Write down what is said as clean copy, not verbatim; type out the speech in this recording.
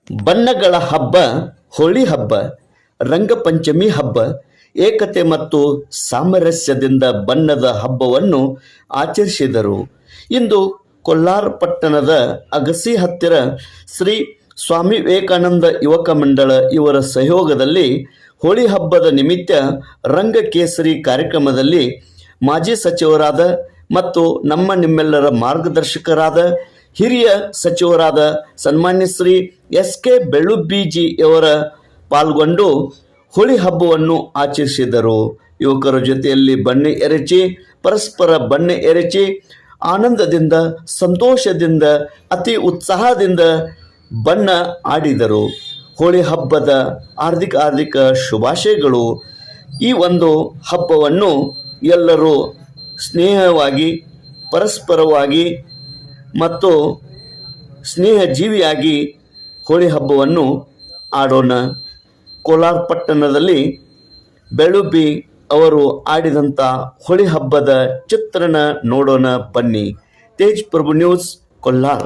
ಬಣ್ಣಗಳ ಹಬ್ಬ ಹೋಳಿ ಹಬ್ಬ, ರಂಗಪಂಚಮಿ ಹಬ್ಬ, ಏಕತೆ ಮತ್ತು ಸಾಮರಸ್ಯದಿಂದ ಬಣ್ಣದ ಹಬ್ಬವನ್ನು ಆಚರಿಸಿದರು. ಇಂದು ಕೊಲ್ಲಾರ ಪಟ್ಟಣದ ಅಗಸಿ ಹತ್ತಿರ ಶ್ರೀ ಸ್ವಾಮಿ ವಿವೇಕಾನಂದ ಯುವಕ ಮಂಡಳ ಇವರ ಸಹಯೋಗದಲ್ಲಿ ಹೋಳಿ ಹಬ್ಬದ ನಿಮಿತ್ತ ರಂಗಕೇಸರಿ ಕಾರ್ಯಕ್ರಮದಲ್ಲಿ ಮಾಜಿ ಸಚಿವರಾದ ಮತ್ತು ನಿಮ್ಮೆಲ್ಲರ ಮಾರ್ಗದರ್ಶಕರಾದ ಹಿರಿಯ ಸಚಿವರಾದ ಸನ್ಮಾನ್ಯ ಶ್ರೀ ಎಸ್.ಕೆ. ಬೆಳ್ಳುಬ್ಬಿಜಿಯವರ ಪಾಲ್ಗೊಂಡು ಹೋಳಿ ಹಬ್ಬವನ್ನು ಆಚರಿಸಿದರು. ಯುವಕರ ಜೊತೆಯಲ್ಲಿ ಬಣ್ಣ ಎರಚಿ ಪರಸ್ಪರ ಬಣ್ಣ ಎರಚಿ ಆನಂದದಿಂದ ಸಂತೋಷದಿಂದ ಅತಿ ಉತ್ಸಾಹದಿಂದ ಬಣ್ಣ ಆಡಿದರು. ಹೋಳಿ ಹಬ್ಬದ ಹಾರ್ದಿಕ ಶುಭಾಶಯಗಳು. ಈ ಒಂದು ಹಬ್ಬವನ್ನು ಎಲ್ಲರೂ ಸ್ನೇಹವಾಗಿ ಪರಸ್ಪರವಾಗಿ ಮತ್ತು ಸ್ನೇಹಜೀವಿಯಾಗಿ ಹೋಳಿ ಹಬ್ಬವನ್ನು ಆಡೋಣ. ಕೋಲಾರ ಪಟ್ಟಣದಲ್ಲಿ ಬೆಳುಬ್ಬಿ ಅವರು ಆಡಿದಂಥ ಹೋಳಿ ಹಬ್ಬದ ಚಿತ್ರಣ ನೋಡೋಣ ಬನ್ನಿ. ತೇಜ್ ಪ್ರಭು ನ್ಯೂಸ್, ಕೋಲಾರ.